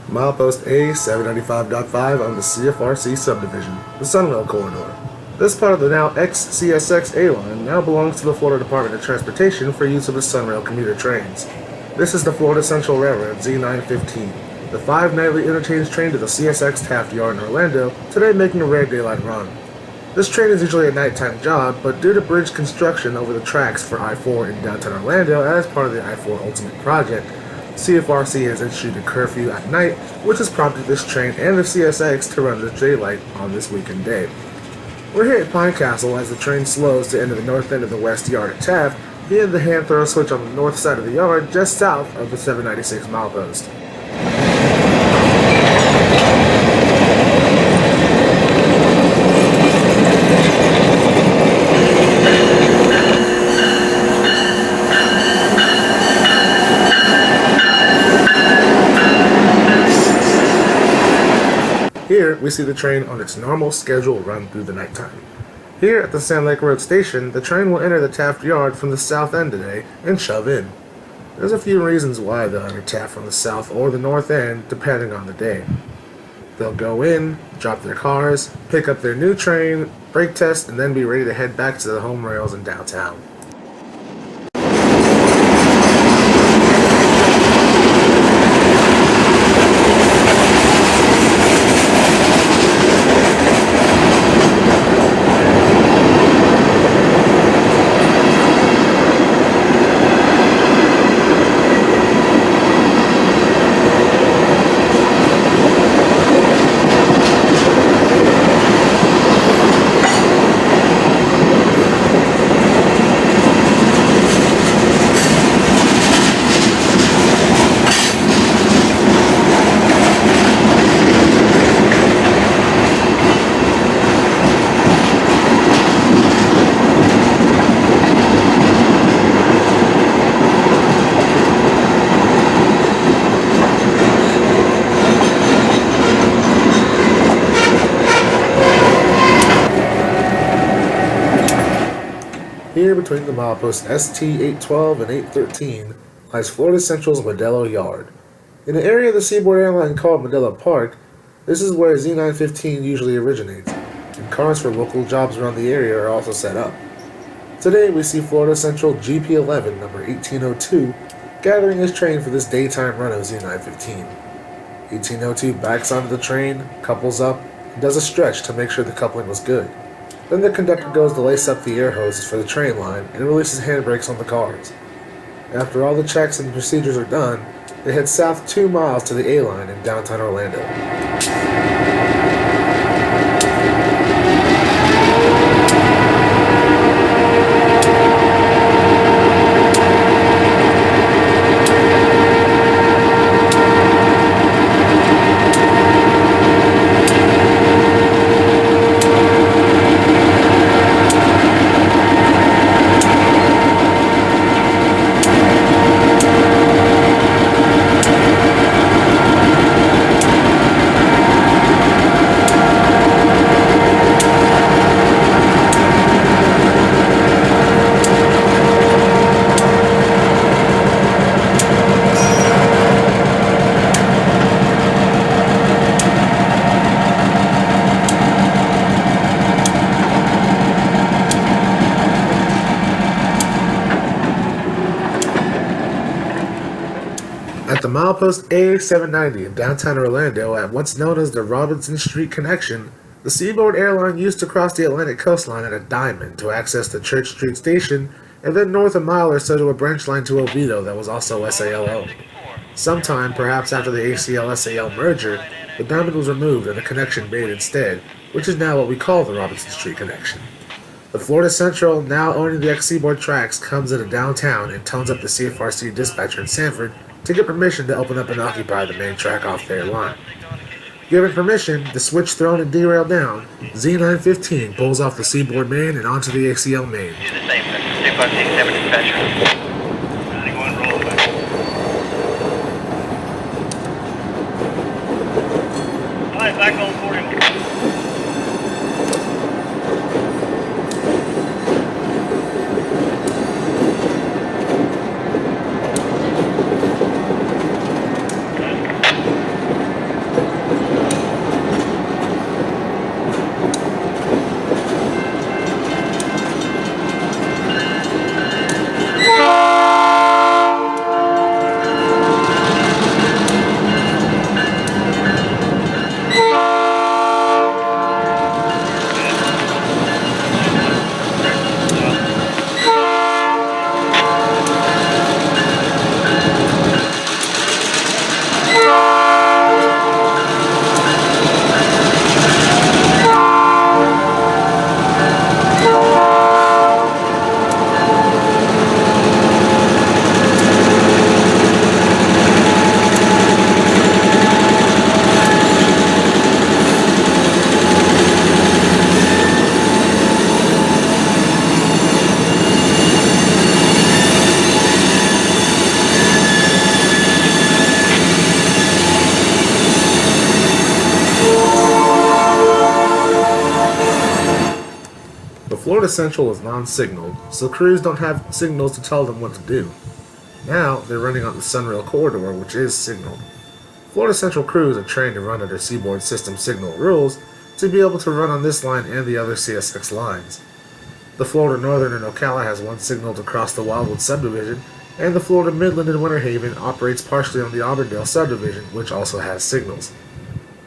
Milepost A 795.5 on the CFRC subdivision, the SunRail corridor. This part of the now ex-CSX A line now belongs to the Florida Department of Transportation for use of the SunRail commuter trains. This is the Florida Central Railroad Z915, the 5 nightly interchange train to the CSX Taft Yard in Orlando, today making a rare daylight run. This train is usually a nighttime job, but due to bridge construction over the tracks for I-4 in downtown Orlando as part of the I-4 Ultimate Project, CFRC has instituted a curfew at night, which has prompted this train and the CSX to run the daylight on this weekend day. We're here at Pine Castle as the train slows to enter the north end of the West Yard at Taft via the hand throw switch on the north side of the yard just south of the 796 milepost. Here, we see the train on its normal schedule run through the nighttime. Here at the Sand Lake Road station, the train will enter the Taft Yard from the south end today and shove in. There's a few reasons why they'll enter Taft from the south or the north end, depending on the day. They'll go in, drop their cars, pick up their new train, brake test, and then be ready to head back to the home rails in downtown. Here between the mileposts ST-812 and 813 lies Florida Central's Modelo Yard. In an area of the Seaboard Airline called Modelo Park, this is where Z915 usually originates, and cars for local jobs around the area are also set up. Today we see Florida Central GP11 number 1802 gathering his train for this daytime run of Z915. 1802 backs onto the train, couples up, and does a stretch to make sure the coupling was good. Then the conductor goes to lace up the air hoses for the train line and releases handbrakes on the cars. After all the checks and procedures are done, they head south 2 miles to the A line in downtown Orlando. At the milepost A790 in downtown Orlando at what's known as the Robinson Street Connection, the Seaboard Airline used to cross the Atlantic coastline at a diamond to access the Church Street station and then north a mile or so to a branch line to Oviedo that was also SAL owned. Sometime, perhaps after the ACL-SAL merger, the diamond was removed and a connection made instead, which is now what we call the Robinson Street Connection. The Florida Central, now owning the ex-Seaboard tracks, comes into downtown and tones up the CFRC dispatcher in Sanford to get permission to open up and occupy the main track off their line. Given permission, the switch thrown and derailed down, Z915 pulls off the Seaboard main and onto the ACL main. Do the same, CFRC 7 dispatcher. 91 roll back. All right, back on 40. Florida Central is non-signaled, so crews don't have signals to tell them what to do. Now, they're running on the SunRail corridor, which is signaled. Florida Central crews are trained to run under Seaboard System signal rules to be able to run on this line and the other CSX lines. The Florida Northern and Ocala has one signal to cross the Wildwood subdivision, and the Florida Midland and Winter Haven operates partially on the Auburndale subdivision, which also has signals.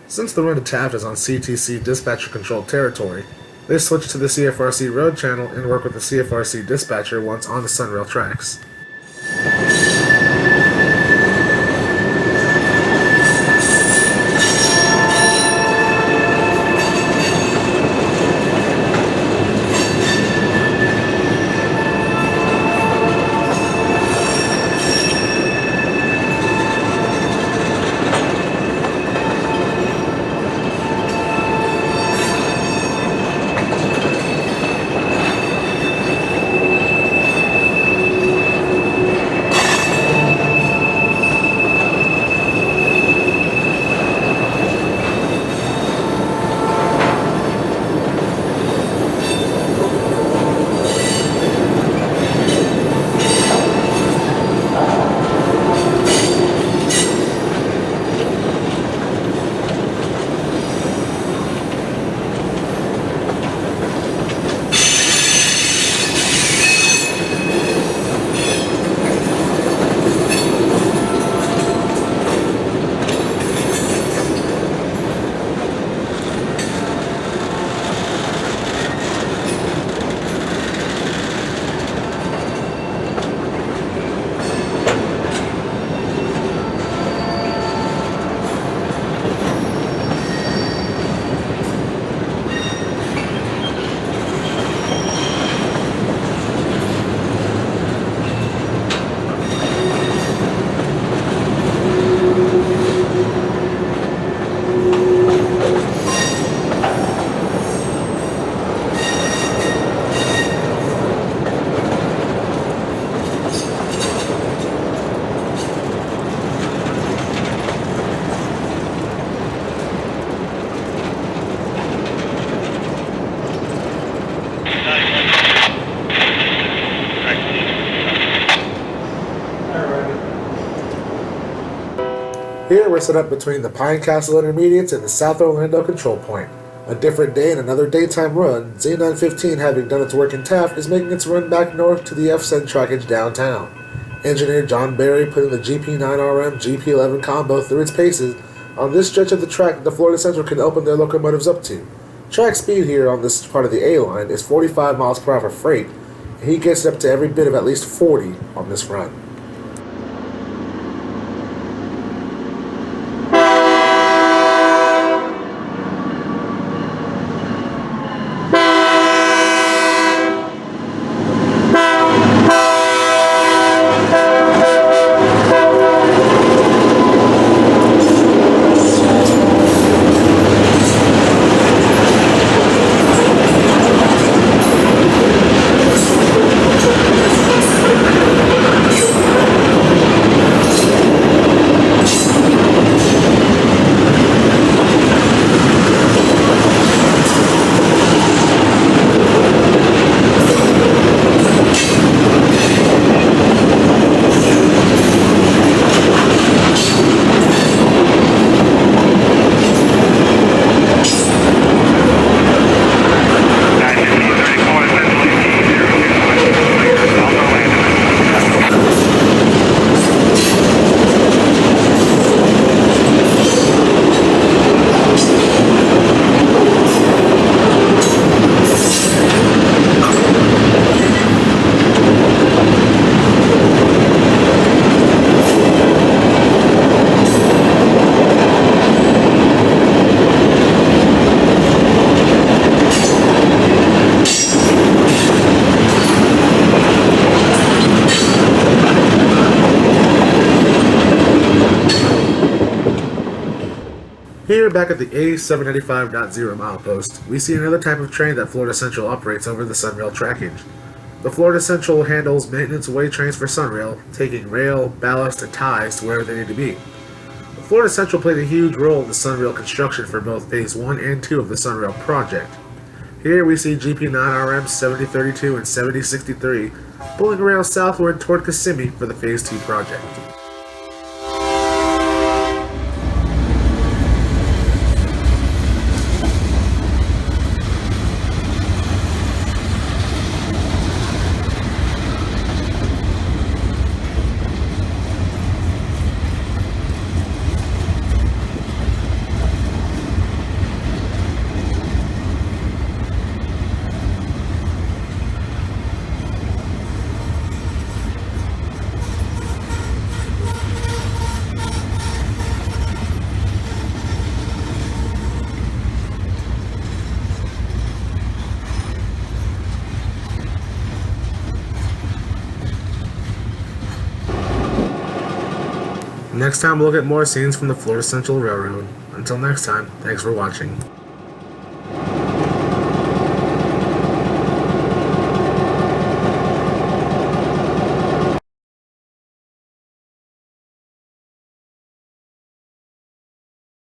Since the run to Taft is on CTC dispatcher-controlled territory, they switch to the CFRC road channel and work with the CFRC dispatcher once on the SunRail tracks. Here we're set up between the Pine Castle Intermediates and the South Orlando Control Point. A different day and another daytime run, Z915, having done its work in Taft, is making its run back north to the FCEN trackage downtown. Engineer John Barry putting the GP9RM GP11 combo through its paces on this stretch of the track that the Florida Central can open their locomotives up to. Track speed here on this part of the A line is 45 miles per hour for freight, and he gets up to every bit of at least 40 on this run. Here, back at the A795.0 milepost, we see another type of train that Florida Central operates over the SunRail trackage. The Florida Central handles maintenance away trains for SunRail, taking rail, ballast, and ties to wherever they need to be. The Florida Central played a huge role in the SunRail construction for both Phase 1 and 2 of the SunRail project. Here we see GP9RM 7032 and 7063 pulling around southward toward Kissimmee for the Phase 2 project. Next time we'll get more scenes from the Florida Central Railroad. Until next time, thanks for watching.